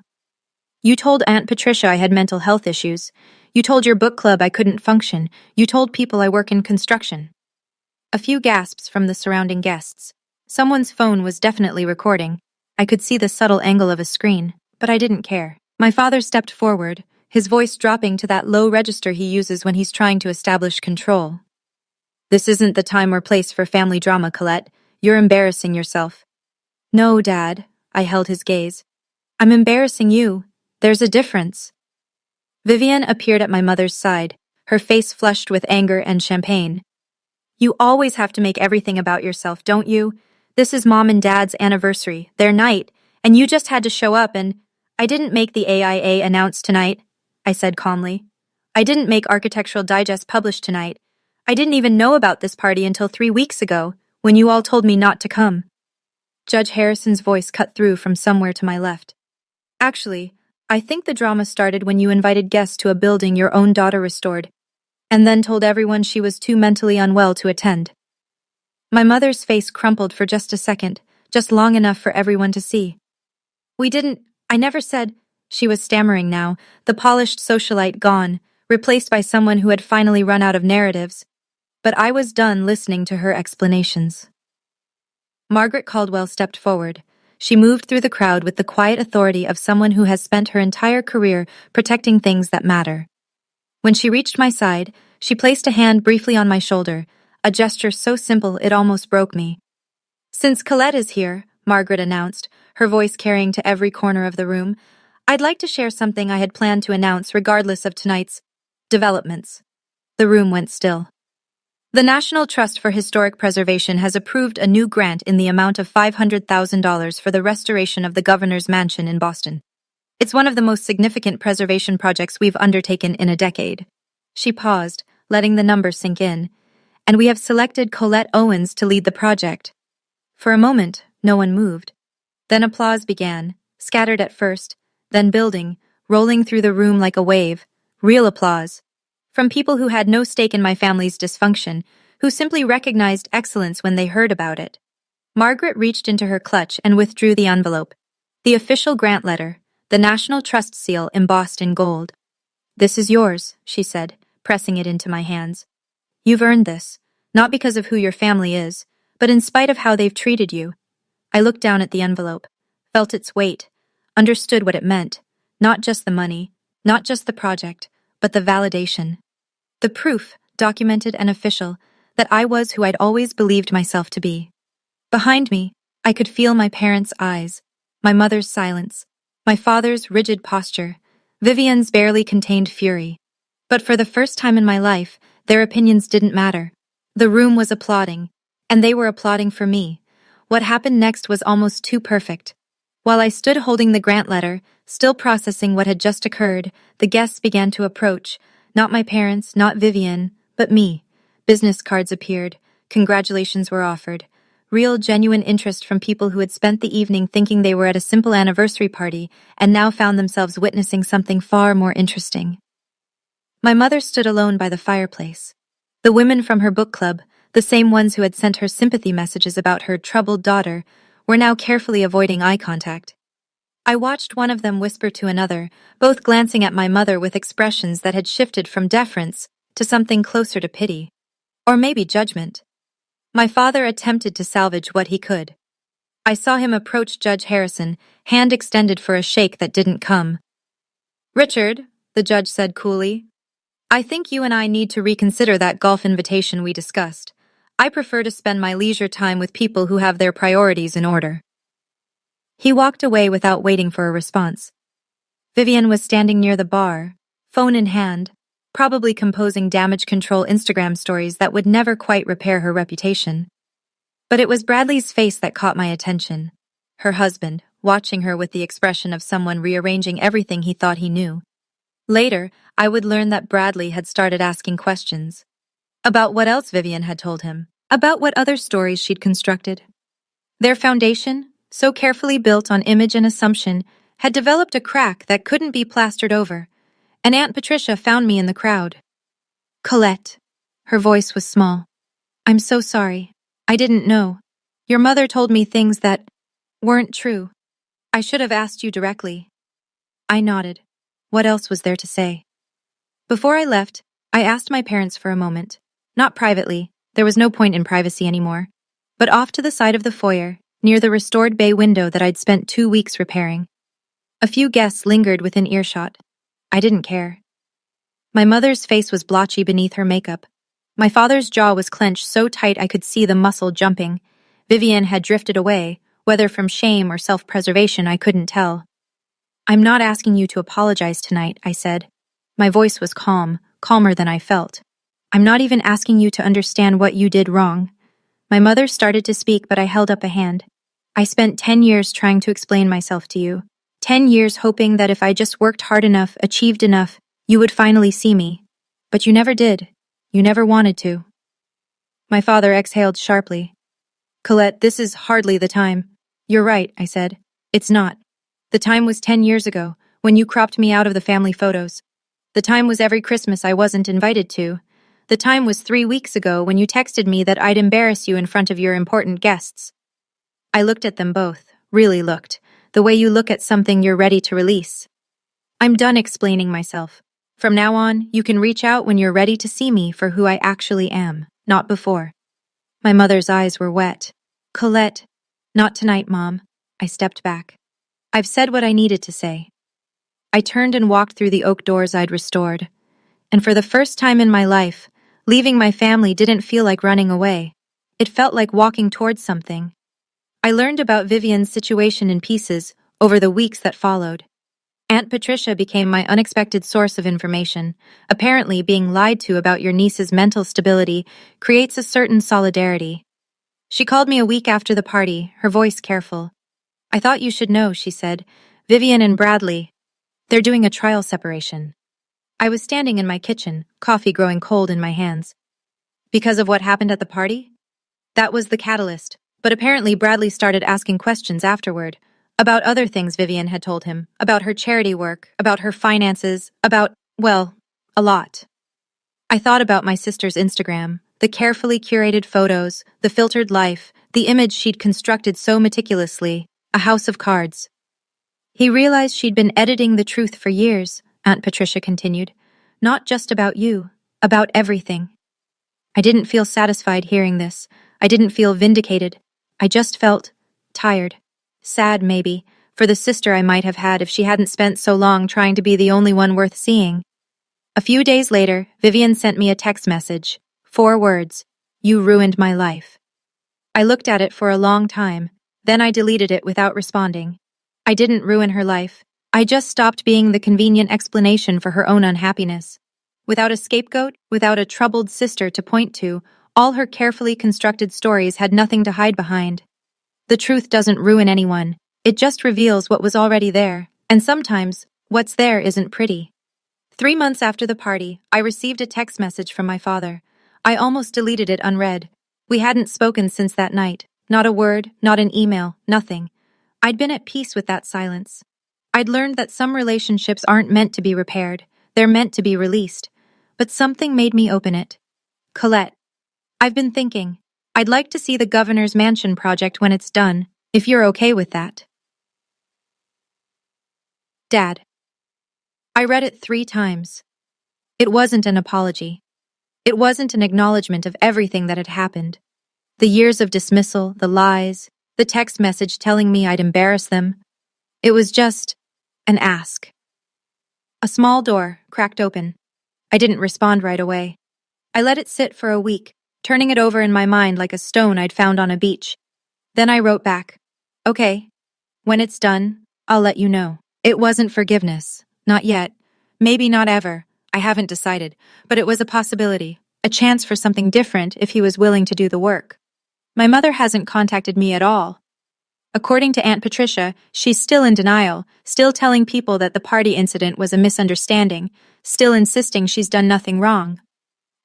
You told Aunt Patricia I had mental health issues. You told your book club I couldn't function. You told people I work in construction. A few gasps from the surrounding guests. Someone's phone was definitely recording. I could see the subtle angle of a screen, but I didn't care. My father stepped forward, his voice dropping to that low register he uses when he's trying to establish control. This isn't the time or place for family drama, Colette. You're embarrassing yourself. No, Dad, I held his gaze. I'm embarrassing you. There's a difference. Vivian appeared at my mother's side, her face flushed with anger and champagne. You always have to make everything about yourself, don't you? This is Mom and Dad's anniversary, their night, and you just had to show up and— I didn't make the AIA announce tonight, I said calmly. I didn't make Architectural Digest publish tonight. I didn't even know about this party until 3 weeks ago, when you all told me not to come. Judge Harrison's voice cut through from somewhere to my left. Actually, I think the drama started when you invited guests to a building your own daughter restored, and then told everyone she was too mentally unwell to attend. My mother's face crumpled for just a second, just long enough for everyone to see. I never said— She was stammering now, the polished socialite gone, replaced by someone who had finally run out of narratives. But I was done listening to her explanations. Margaret Caldwell stepped forward. She moved through the crowd with the quiet authority of someone who has spent her entire career protecting things that matter. When she reached my side, she placed a hand briefly on my shoulder, a gesture so simple it almost broke me. Since Colette is here, Margaret announced, her voice carrying to every corner of the room, I'd like to share something I had planned to announce regardless of tonight's developments. The room went still. The National Trust for Historic Preservation has approved a new grant in the amount of $500,000 for the restoration of the Governor's Mansion in Boston. It's one of the most significant preservation projects we've undertaken in a decade. She paused, letting the number sink in. And we have selected Colette Owens to lead the project. For a moment, no one moved. Then applause began, scattered at first, then building, rolling through the room like a wave. Real applause. From people who had no stake in my family's dysfunction, who simply recognized excellence when they heard about it. Margaret reached into her clutch and withdrew the envelope. The official grant letter, the National Trust seal embossed in gold. This is yours, she said, pressing it into my hands. You've earned this, not because of who your family is, but in spite of how they've treated you. I looked down at the envelope, felt its weight, understood what it meant, not just the money, not just the project, but the validation. The proof, documented and official, that I was who I'd always believed myself to be. Behind me, I could feel my parents' eyes, my mother's silence, my father's rigid posture, Vivian's barely contained fury. But for the first time in my life, their opinions didn't matter. The room was applauding, and they were applauding for me. What happened next was almost too perfect. While I stood holding the grant letter, still processing what had just occurred, the guests began to approach. Not my parents, not Vivian, but me. Business cards appeared. Congratulations were offered. Real, genuine interest from people who had spent the evening thinking they were at a simple anniversary party and now found themselves witnessing something far more interesting. My mother stood alone by the fireplace. The women from her book club, the same ones who had sent her sympathy messages about her troubled daughter, were now carefully avoiding eye contact. I watched one of them whisper to another, both glancing at my mother with expressions that had shifted from deference to something closer to pity. Or maybe judgment. My father attempted to salvage what he could. I saw him approach Judge Harrison, hand extended for a shake that didn't come. Richard, the judge said coolly, I think you and I need to reconsider that golf invitation we discussed. I prefer to spend my leisure time with people who have their priorities in order. He walked away without waiting for a response. Vivian was standing near the bar, phone in hand, probably composing damage control Instagram stories that would never quite repair her reputation. But it was Bradley's face that caught my attention. Her husband, watching her with the expression of someone rearranging everything he thought he knew. Later, I would learn that Bradley had started asking questions. About what else Vivian had told him. About what other stories she'd constructed. Their foundation, so carefully built on image and assumption, had developed a crack that couldn't be plastered over, and Aunt Patricia found me in the crowd. Colette. Her voice was small. I'm so sorry. I didn't know. Your mother told me things that weren't true. I should have asked you directly. I nodded. What else was there to say? Before I left, I asked my parents for a moment. Not privately, there was no point in privacy anymore, but off to the side of the foyer, near the restored bay window that I'd spent 2 weeks repairing. A few guests lingered within earshot. I didn't care. My mother's face was blotchy beneath her makeup. My father's jaw was clenched so tight I could see the muscle jumping. Vivian had drifted away, whether from shame or self-preservation I couldn't tell. I'm not asking you to apologize tonight, I said. My voice was calm, calmer than I felt. I'm not even asking you to understand what you did wrong. My mother started to speak, but I held up a hand. I spent 10 years trying to explain myself to you. 10 years hoping that if I just worked hard enough, achieved enough, you would finally see me. But you never did. You never wanted to. My father exhaled sharply. Colette, this is hardly the time. You're right, I said. It's not. The time was 10 years ago, when you cropped me out of the family photos. The time was every Christmas I wasn't invited to. The time was 3 weeks ago when you texted me that I'd embarrass you in front of your important guests. I looked at them both, really looked, the way you look at something you're ready to release. I'm done explaining myself. From now on, you can reach out when you're ready to see me for who I actually am, not before. My mother's eyes were wet. Colette, not tonight, Mom. I stepped back. I've said what I needed to say. I turned and walked through the oak doors I'd restored. And for the first time in my life, leaving my family didn't feel like running away. It felt like walking towards something. I learned about Vivian's situation in pieces over the weeks that followed. Aunt Patricia became my unexpected source of information. Apparently, being lied to about your niece's mental stability creates a certain solidarity. She called me a week after the party, her voice careful. I thought you should know, she said. Vivian and Bradley, they're doing a trial separation. I was standing in my kitchen, coffee growing cold in my hands. Because of what happened at the party? That was the catalyst, but apparently Bradley started asking questions afterward. About other things Vivian had told him, about her charity work, about her finances, about, well, a lot. I thought about my sister's Instagram, the carefully curated photos, the filtered life, the image she'd constructed so meticulously, a house of cards. He realized she'd been editing the truth for years, Aunt Patricia continued. Not just about you, about everything. I didn't feel satisfied hearing this. I didn't feel vindicated. I just felt tired. Sad, maybe, for the sister I might have had if she hadn't spent so long trying to be the only one worth seeing. A few days later, Vivian sent me a text message. 4 words. You ruined my life. I looked at it for a long time, then I deleted it without responding. I didn't ruin her life. I just stopped being the convenient explanation for her own unhappiness. Without a scapegoat, without a troubled sister to point to, all her carefully constructed stories had nothing to hide behind. The truth doesn't ruin anyone. It just reveals what was already there, and sometimes, what's there isn't pretty. 3 months after the party, I received a text message from my father. I almost deleted it unread. We hadn't spoken since that night. Not a word, not an email, nothing. I'd been at peace with that silence. I'd learned that some relationships aren't meant to be repaired. They're meant to be released. But something made me open it. Colette, I've been thinking. I'd like to see the governor's mansion project when it's done, if you're okay with that. Dad. I read it 3 times. It wasn't an apology. It wasn't an acknowledgement of everything that had happened. The years of dismissal, the lies, the text message telling me I'd embarrass them. It was just an ask. A small door cracked open. I didn't respond right away. I let it sit for a week, turning it over in my mind like a stone I'd found on a beach. Then I wrote back, okay, When it's done, I'll let you know. It wasn't forgiveness. Not yet. Maybe not ever. I haven't decided. But it was a possibility. A chance for something different if he was willing to do the work. My mother hasn't contacted me at all. According to Aunt Patricia, she's still in denial, still telling people that the party incident was a misunderstanding, still insisting she's done nothing wrong.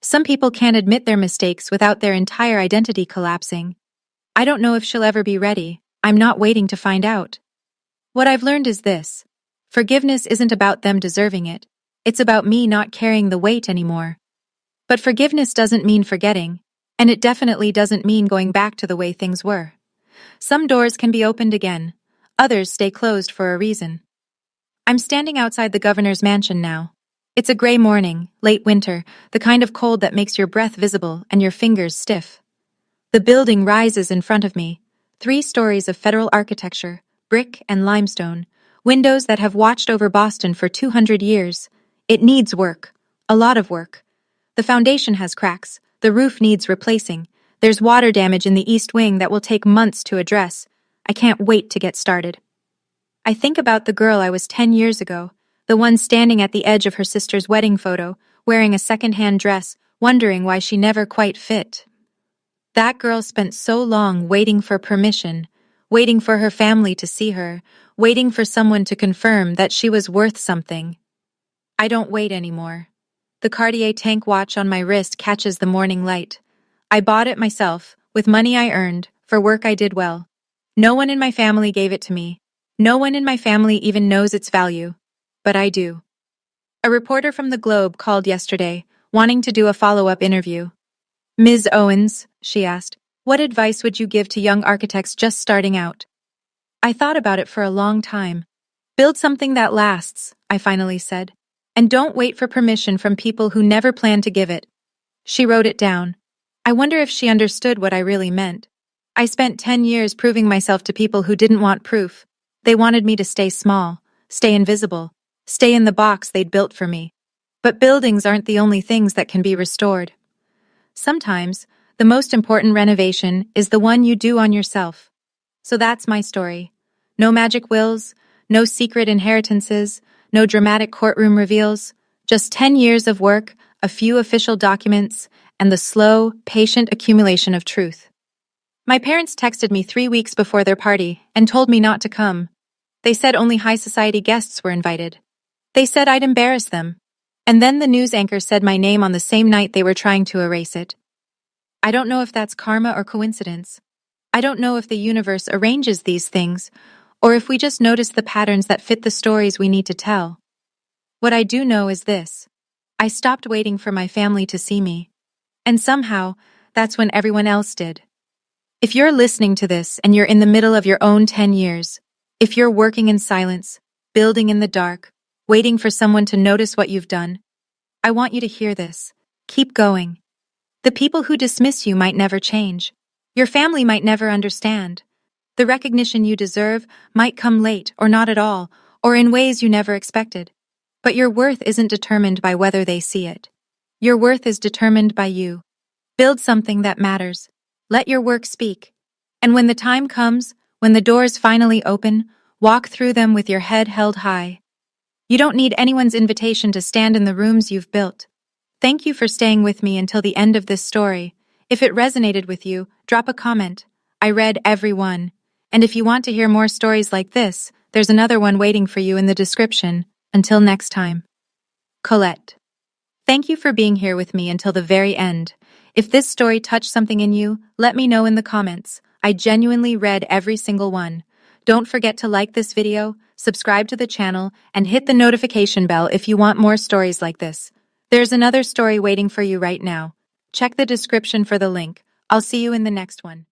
Some people can't admit their mistakes without their entire identity collapsing. I don't know if she'll ever be ready. I'm not waiting to find out. What I've learned is this. Forgiveness isn't about them deserving it. It's about me not carrying the weight anymore. But forgiveness doesn't mean forgetting, and it definitely doesn't mean going back to the way things were. Some doors can be opened again. Others stay closed for a reason. I'm standing outside the governor's mansion now. It's a gray morning, late winter, the kind of cold that makes your breath visible and your fingers stiff. The building rises in front of me. 3 stories of federal architecture, brick and limestone, windows that have watched over Boston for 200 years. It needs work. A lot of work. The foundation has cracks. The roof needs replacing. There's water damage in the east wing that will take months to address. I can't wait to get started. I think about the girl I was 10 years ago, the one standing at the edge of her sister's wedding photo, wearing a second-hand dress, wondering why she never quite fit. That girl spent so long waiting for permission, waiting for her family to see her, waiting for someone to confirm that she was worth something. I don't wait anymore. The Cartier tank watch on my wrist catches the morning light. I bought it myself, with money I earned, for work I did well. No one in my family gave it to me. No one in my family even knows its value. But I do. A reporter from the Globe called yesterday, wanting to do a follow-up interview. Ms. Owens, she asked, what advice would you give to young architects just starting out? I thought about it for a long time. Build something that lasts, I finally said. And don't wait for permission from people who never plan to give it. She wrote it down. I wonder if she understood what I really meant. I spent 10 years proving myself to people who didn't want proof. They wanted me to stay small, stay invisible, stay in the box they'd built for me. But buildings aren't the only things that can be restored. Sometimes, the most important renovation is the one you do on yourself. So that's my story. No magic wills, no secret inheritances, no dramatic courtroom reveals, just 10 years of work, a few official documents, and the slow, patient accumulation of truth. My parents texted me 3 weeks before their party and told me not to come. They said only high society guests were invited. They said I'd embarrass them. And then the news anchor said my name on the same night they were trying to erase it. I don't know if that's karma or coincidence. I don't know if the universe arranges these things, or if we just notice the patterns that fit the stories we need to tell. What I do know is this. I stopped waiting for my family to see me. And somehow, that's when everyone else did. If you're listening to this and you're in the middle of your own 10 years, if you're working in silence, building in the dark, waiting for someone to notice what you've done, I want you to hear this. Keep going. The people who dismiss you might never change. Your family might never understand. The recognition you deserve might come late or not at all, or in ways you never expected. But your worth isn't determined by whether they see it. Your worth is determined by you. Build something that matters. Let your work speak. And when the time comes, when the doors finally open, walk through them with your head held high. You don't need anyone's invitation to stand in the rooms you've built. Thank you for staying with me until the end of this story. If it resonated with you, drop a comment. I read every one. And if you want to hear more stories like this, there's another one waiting for you in the description. Until next time. Colette. Thank you for being here with me until the very end. If this story touched something in you, let me know in the comments. I genuinely read every single one. Don't forget to like this video, subscribe to the channel, and hit the notification bell if you want more stories like this. There's another story waiting for you right now. Check the description for the link. I'll see you in the next one.